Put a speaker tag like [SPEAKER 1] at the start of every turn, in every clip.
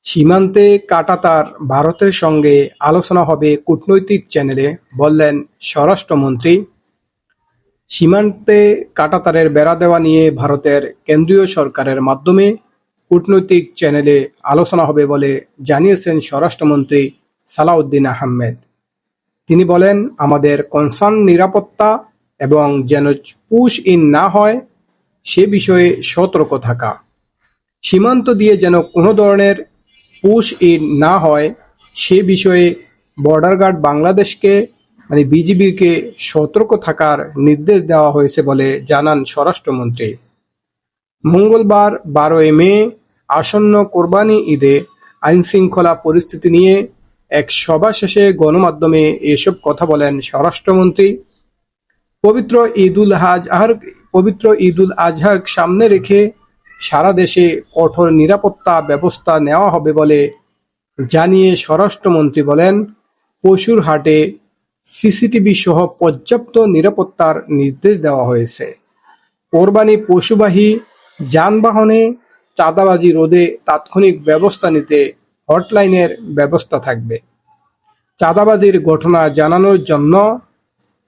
[SPEAKER 1] সীমান্তে কাঁটাতার ভারতের সঙ্গে আলোচনা হবে কূটনৈতিক চ্যানেলে, বললেন স্বরাষ্ট্রমন্ত্রী। সীমান্তে কাঁটাতারের বেড়া দেওয়া নিয়ে ভারতের কেন্দ্রীয় সরকারের মাধ্যমে কূটনৈতিক চ্যানেলে আলোচনা হবে বলে জানিয়েছেন স্বরাষ্ট্রমন্ত্রী সালাউদ্দিন আহমেদ। তিনি বলেন, আমাদের কনসার্ন নিরাপত্তা এবং যেন পুশ ইন না হয় সে বিষয়ে সতর্ক থাকা। সীমান্ত দিয়ে যেন কোনো ধরনের পুশ ইন না হয় সে বিষয়ে বর্ডার গার্ড বাংলাদেশকে বিজিবিকে সতর্ক থাকার নির্দেশ দেওয়া হয়েছে বলে জানান স্বরাষ্ট্রমন্ত্রী। মঙ্গলবার 12 মে আসন্ন কোরবানি ঈদে আইনশৃঙ্খলা পরিস্থিতি নিয়ে এক সভা শেষে গণমাধ্যমে এসব কথা বলেন স্বরাষ্ট্রমন্ত্রী। পবিত্র ঈদুল আজহার সামনে রেখে সারা দেশে কঠোর নিরাপত্তা ব্যবস্থা নেওয়া হবে বলে জানিয়ে স্বরাষ্ট্রমন্ত্রী বলেন, পশুর হাটে সিসিটিভি সহ পর্যাপ্ত নিরাপত্তার নির্দেশ দেওয়া হয়েছে। কোরবানি পশুবাহী যানবাহনে চাঁদাবাজি রোধে তাৎক্ষণিক ব্যবস্থা নিতে হটলাইনের ব্যবস্থা থাকবে। চাঁদাবাজির ঘটনা জানানোর জন্য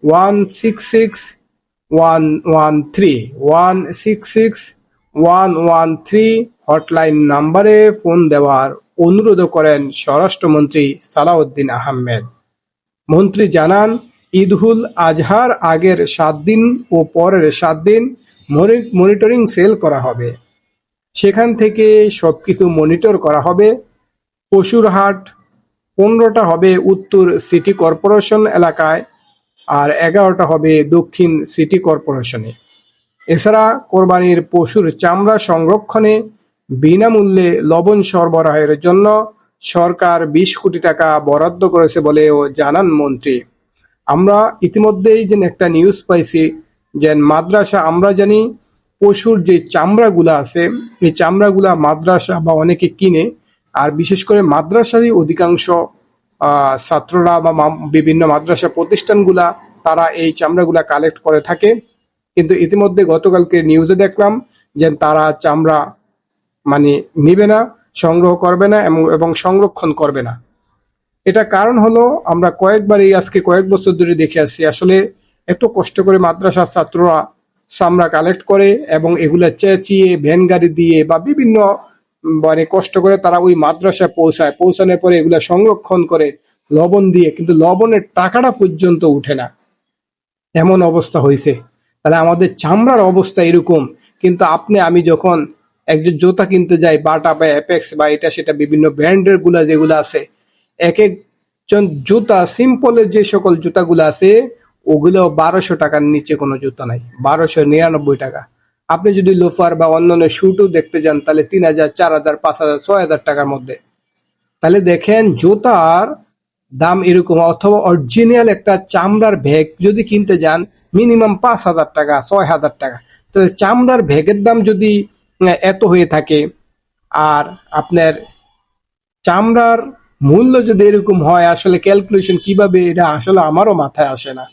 [SPEAKER 1] 166-113 হটলাইন নম্বরে ফোন দেওয়ার অনুরোধ করেন স্বরাষ্ট্রমন্ত্রী সালাউদ্দিন আহমেদ। মন্ত্রী জানান, ঈদুল আজহার আগের 7 দিন ও পরের 7 দিন মনিটরিং সেল করা হবে। সেখান থেকে সবকিছু মনিটর করা হবে। পশুর হাট 15টা হবে উত্তর সিটি কর্পোরেশন এলাকায় আর 11টা হবে দক্ষিণ সিটি কর্পোরেশনে। এছাড়া কোরবানির পশুর চামড়া সংরক্ষণে বিনামূল্যে লবণ সরবরাহের জন্য সরকার 20 কোটি টাকা বরাদ্দ করেছে বলেও জানান মন্ত্রী। আমরা ইতিমধ্যেই যে একটা নিউজ পাইছি যে মাদ্রাসা, আমরা জানি পশুর যে চামড়াগুলা আছে এই চামড়াগুলা মাদ্রাসা বা অনেকে কিনে, আর বিশেষ করে মাদ্রাসারই অধিকাংশ ছাত্ররা বা বিভিন্ন মাদ্রাসা প্রতিষ্ঠানগুলা তারা এই চামড়াগুলা কালেক্ট করে থাকে। কিন্তু ইতিমধ্যে গতকালকে নিউজে দেখলাম যে তারা চামড়া নিবে না, সংগ্রহ করবে না এবং সংরক্ষণ করবে না। এটা কারণ হলো, আমরা আজকে কয়েক বছর ধরে দেখে আসছি আসলে এত কষ্ট করে মাদ্রাসার ছাত্ররা চামড়া কালেক্ট করে এবং এগুলা চেঁচিয়ে ভ্যান গাড়ি দিয়ে বা বিভিন্ন কষ্ট করে তারা ওই মাদ্রাসায় পৌঁছানোর পরে এগুলা সংরক্ষণ করে লবণ দিয়ে, কিন্তু লবণের টাকাটা পর্যন্ত উঠে না, এমন অবস্থা হয়েছে। তাহলে আমাদের চামড়ার অবস্থা এরকম, কিন্তু আমি যখন একজন জুতা কিনতে যাই, বাটা বা অ্যাপেক্স বা এটা সেটা বিভিন্ন ব্র্যান্ডের গুলা যেগুলো আছে, এক একজন জুতা সিম্পলের যে সকল জুতাগুলো আছে ওগুলো 1200 টাকার নিচে কোনো জুতা নাই, 1299 টাকা। আপনি যদি লোফার বা অন্যান্য শুটও দেখতে যান তাহলে 3000, 4000, 5000, 6000 টাকার মধ্যে। তাহলে দেখেন জুতার দাম এরকম। অথবা অরিজিনাল একটা চামড়ার ব্যাগ যদি কিনতে যান মিনিমাম 5000 টাকা, 6000 টাকা। তাহলে চামড়ার ব্যাগের দাম যদি এত হয়ে থাকে, আর আপনার চামড়ার মূল্য যদি এরকম হয়, আসলে ক্যালকুলেশন কিভাবে, এটা আসলে আমারও মাথায় আসে না।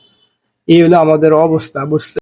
[SPEAKER 1] এই হলো আমাদের অবস্থা, বুঝছেন?